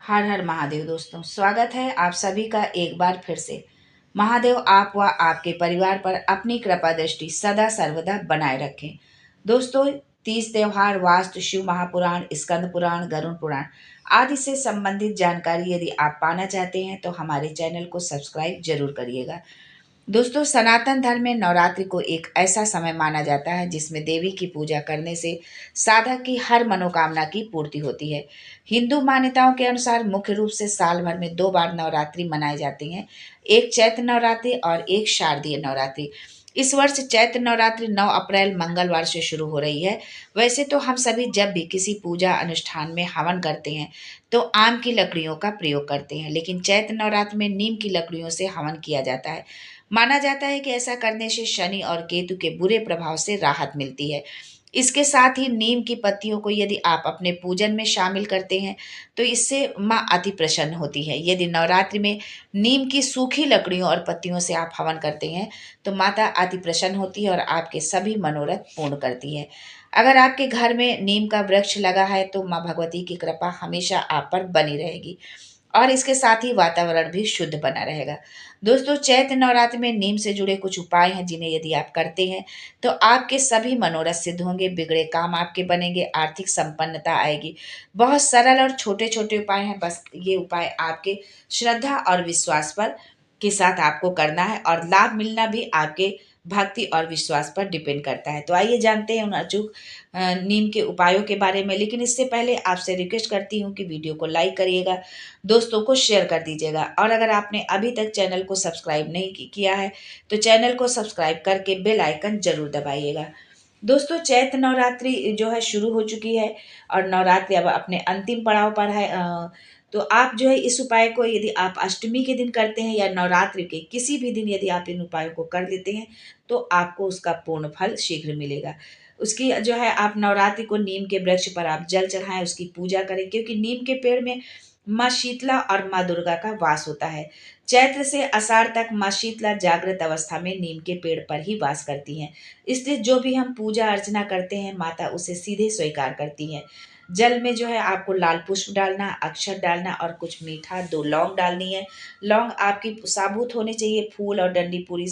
हर हर महादेव। दोस्तों, स्वागत है आप सभी का एक बार फिर से। महादेव आप व आपके परिवार पर अपनी कृपा दृष्टि सदा सर्वदा बनाए रखें। दोस्तों, तीज त्योहार, वास्तु, शिव महापुराण, स्कंद पुराण, गरुड़ पुराण आदि से संबंधित जानकारी यदि आप पाना चाहते हैं तो हमारे चैनल को सब्सक्राइब जरूर करिएगा। दोस्तों, सनातन धर्म में नवरात्रि को एक ऐसा समय माना जाता है जिसमें देवी की पूजा करने से साधक की हर मनोकामना की पूर्ति होती है। हिंदू मान्यताओं के अनुसार मुख्य रूप से साल भर में दो बार नवरात्रि मनाई जाती हैं, एक चैत्र नवरात्रि और एक शारदीय नवरात्रि। इस वर्ष चैत्र नवरात्रि 9 अप्रैल मंगलवार से शुरू हो रही है। वैसे तो हम सभी जब भी किसी पूजा अनुष्ठान में हवन करते हैं तो आम की लकड़ियों का प्रयोग करते हैं, लेकिन चैत्र नवरात्रि में नीम की लकड़ियों से हवन किया जाता है। माना जाता है कि ऐसा करने से शनि और केतु के बुरे प्रभाव से राहत मिलती है। इसके साथ ही नीम की पत्तियों को यदि आप अपने पूजन में शामिल करते हैं तो इससे माँ अति प्रसन्न होती है। यदि नवरात्रि में नीम की सूखी लकड़ियों और पत्तियों से आप हवन करते हैं तो माता अति प्रसन्न होती है और आपके सभी मनोरथ पूर्ण करती है। अगर आपके घर में नीम का वृक्ष लगा है तो माँ भगवती की कृपा हमेशा आप पर बनी रहेगी और इसके साथ ही वातावरण भी शुद्ध बना रहेगा। दोस्तों, चैत्र नवरात्रि में नीम से जुड़े कुछ उपाय हैं जिन्हें यदि आप करते हैं तो आपके सभी मनोरथ सिद्ध होंगे, बिगड़े काम आपके बनेंगे, आर्थिक संपन्नता आएगी। बहुत सरल और छोटे छोटे उपाय हैं, बस ये उपाय आपके श्रद्धा और विश्वास पर के साथ आपको करना है और लाभ मिलना भी आपके भक्ति और विश्वास पर डिपेंड करता है। तो आइए जानते हैं उन अचूक नीम के उपायों के बारे में। लेकिन इससे पहले आपसे रिक्वेस्ट करती हूँ कि वीडियो को लाइक करिएगा, दोस्तों को शेयर कर दीजिएगा और अगर आपने अभी तक चैनल को सब्सक्राइब नहीं किया है तो चैनल को सब्सक्राइब करके बेल आइकन जरूर दबाइएगा। दोस्तों, चैत्र नवरात्रि जो है शुरू हो चुकी है और नवरात्रि अब अपने अंतिम पड़ाव पर है। तो आप जो है इस उपाय को यदि आप अष्टमी के दिन करते हैं या नवरात्रि के किसी भी दिन यदि आप इन उपायों को कर लेते हैं तो आपको उसका पूर्ण फल शीघ्र मिलेगा। उसकी जो है आप नवरात्रि को नीम के वृक्ष पर आप जल चढ़ाएं, उसकी पूजा करें, क्योंकि नीम के पेड़ में माँ शीतला और माँ दुर्गा का वास होता है। चैत्र से आषाढ़ तक माँ शीतला जागृत अवस्था में नीम के पेड़ पर ही वास करती हैं। इसलिए जो भी हम पूजा अर्चना करते हैं माता उसे सीधे स्वीकार करती हैं। जल में जो है आपको लाल पुष्प डालना, अक्षत डालना और कुछ मीठा, 2 लौंग डालनी है। लौंग आपकी साबुत होनी चाहिए, फूल और डंडी पूरी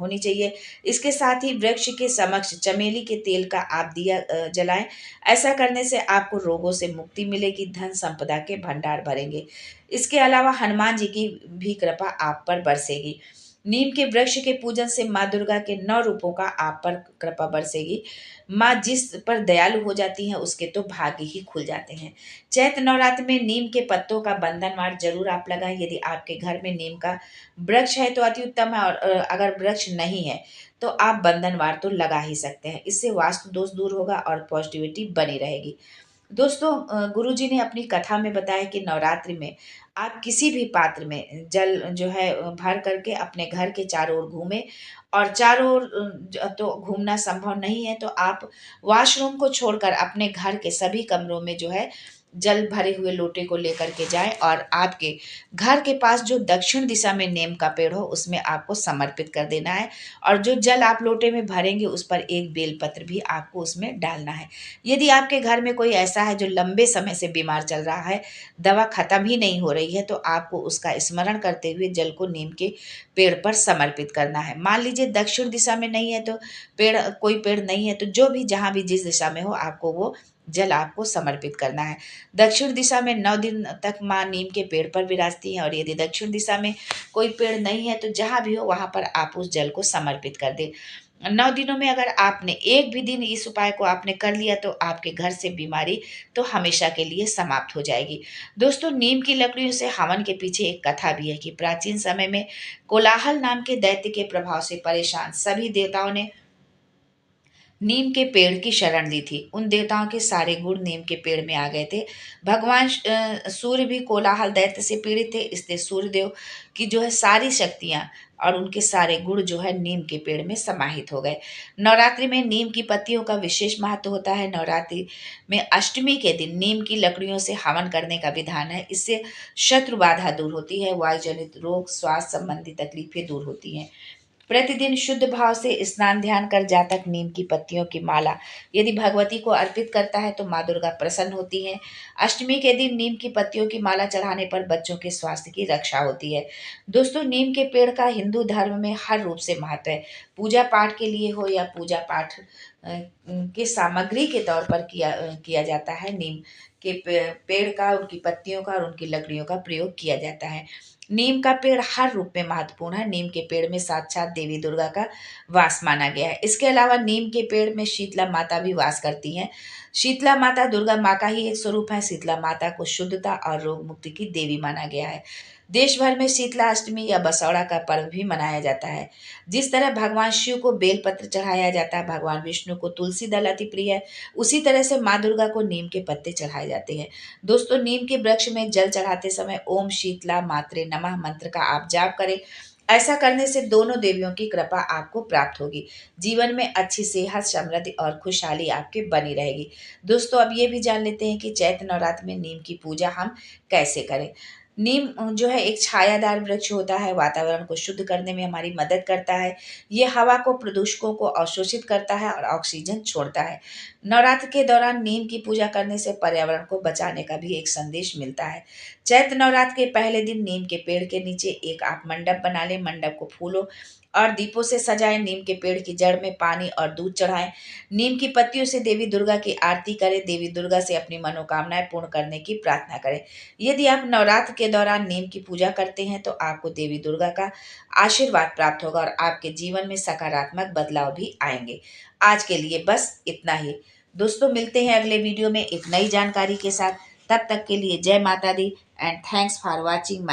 होनी चाहिए। इसके साथ ही वृक्ष के समक्ष चमेली के तेल का आप दिया जलाएं। ऐसा करने से आपको रोगों से मुक्ति मिलेगी, धन संपदा के भंडार भरेंगे। इसके अलावा हनुमान जी की भी कृपा आप पर बरसेगी। नीम के वृक्ष के पूजन से माँ दुर्गा के 9 रूपों का आप पर कृपा बरसेगी। माँ जिस पर दयालु हो जाती हैं उसके तो भाग्य ही खुल जाते हैं। चैत्र नवरात्र में नीम के पत्तों का बंधनवार जरूर आप लगाएं। यदि आपके घर में नीम का वृक्ष है तो अति उत्तम है और अगर वृक्ष नहीं है तो आप बंधनवार तो लगा ही सकते हैं। इससे वास्तु दोष दूर होगा और पॉजिटिविटी बनी रहेगी। दोस्तों, गुरुजी ने अपनी कथा में बताया कि नवरात्रि में आप किसी भी पात्र में जल जो है भर करके अपने घर के चारों ओर घूमें और चारों ओर तो घूमना संभव नहीं है तो आप वॉशरूम को छोड़कर अपने घर के सभी कमरों में जो है जल भरे हुए लोटे को लेकर के जाएं और आपके घर के पास जो दक्षिण दिशा में नीम का पेड़ हो उसमें आपको समर्पित कर देना है और जो जल आप लोटे में भरेंगे उस पर एक बेलपत्र भी आपको उसमें डालना है। यदि आपके घर में कोई ऐसा है जो लंबे समय से बीमार चल रहा है, दवा खत्म ही नहीं हो रही है, तो आपको उसका स्मरण करते हुए जल को नीम के पेड़ पर समर्पित करना है। मान लीजिए दक्षिण दिशा में नहीं है तो कोई पेड़ नहीं है तो जो भी जहाँ भी जिस दिशा में हो आपको वो जल आपको समर्पित करना है। दक्षिण दिशा में 9 दिन तक माँ नीम के पेड़ पर विराजती हैं और यदि दक्षिण दिशा में कोई पेड़ नहीं है तो जहाँ भी हो वहां पर आप उस जल को समर्पित कर दें। 9 दिनों में अगर आपने एक भी दिन इस उपाय को आपने कर लिया तो आपके घर से बीमारी तो हमेशा के लिए समाप्त हो जाएगी। दोस्तों, नीम की लकड़ियों से हवन के पीछे एक कथा भी है कि प्राचीन समय में कोलाहल नाम के दैत्य के प्रभाव से परेशान सभी देवताओं ने नीम के पेड़ की शरण ली थी। उन देवताओं के सारे गुण नीम के पेड़ में आ गए थे। भगवान सूर्य भी कोलाहल दैत्य से पीड़ित थे, इसलिए सूर्यदेव की जो है सारी शक्तियां और उनके सारे गुण जो है नीम के पेड़ में समाहित हो गए। नवरात्रि में नीम की पत्तियों का विशेष महत्व होता है। नवरात्रि में अष्टमी के दिन नीम की लकड़ियों से हवन करने का विधान है। इससे शत्रु बाधा दूर होती है, वायु जनित रोग, स्वास्थ्य संबंधी तकलीफें दूर होती हैं। प्रतिदिन शुद्ध भाव से स्नान ध्यान कर जातक नीम की पत्तियों की माला यदि भगवती को अर्पित करता है तो माँ दुर्गा प्रसन्न होती है। अष्टमी के दिन नीम की पत्तियों की माला चढ़ाने पर बच्चों के स्वास्थ्य की रक्षा होती है। दोस्तों, नीम के पेड़ का हिंदू धर्म में हर रूप से महत्व है। पूजा पाठ के लिए हो या पूजा पाठ के सामग्री के तौर पर किया जाता है। नीम के पेड़ का, उनकी पत्तियों का और उनकी लकड़ियों का प्रयोग किया जाता है। नीम का पेड़ हर रूप में महत्वपूर्ण है। नीम के पेड़ में साक्षात देवी दुर्गा का वास माना गया है। इसके अलावा नीम के पेड़ में शीतला माता भी वास करती हैं। शीतला माता दुर्गा माँ का ही एक स्वरूप है। शीतला माता को शुद्धता और रोग मुक्ति की देवी माना गया है। देश भर में शीतला अष्टमी या बसौड़ा का पर्व भी मनाया जाता है। जिस तरह भगवान शिव को बेलपत्र चढ़ाया जाता है, भगवान विष्णु को तुलसी दल अति प्रिय है, उसी तरह से माँ दुर्गा को नीम के पत्ते चढ़ाए जाते हैं। दोस्तों, नीम के वृक्ष में जल चढ़ाते समय ओम शीतला मात्रे नमः मंत्र का आप जाप करें। ऐसा करने से दोनों देवियों की कृपा आपको प्राप्त होगी। जीवन में अच्छी सेहत, समृद्धि और खुशहाली आपके बनी रहेगी। दोस्तों, अब ये भी जान लेते हैं कि चैत्र नवरात्र में नीम की पूजा हम कैसे करें। नीम जो है एक छायादार वृक्ष होता है, वातावरण को शुद्ध करने में हमारी मदद करता है। ये हवा को, प्रदूषकों को अवशोषित करता है और ऑक्सीजन छोड़ता है। नवरात्र के दौरान नीम की पूजा करने से पर्यावरण को बचाने का भी एक संदेश मिलता है। चैत्र नवरात्र के पहले दिन नीम के पेड़ के नीचे एक आप मंडप बना लें। मंडप को फूलों और दीपों से सजाएं। नीम के पेड़ की जड़ में पानी और दूध चढ़ाएं। नीम की पत्तियों से देवी दुर्गा की आरती करें। देवी दुर्गा से अपनी मनोकामनाएं पूर्ण करने की प्रार्थना करें। यदि आप नवरात्र के दौरान नीम की पूजा करते हैं तो आपको देवी दुर्गा का आशीर्वाद प्राप्त होगा और आपके जीवन में सकारात्मक बदलाव भी आएंगे। आज के लिए बस इतना ही। दोस्तों, मिलते हैं अगले वीडियो में एक नई जानकारी के साथ। तब तक के लिए जय माता दी and thanks for watching my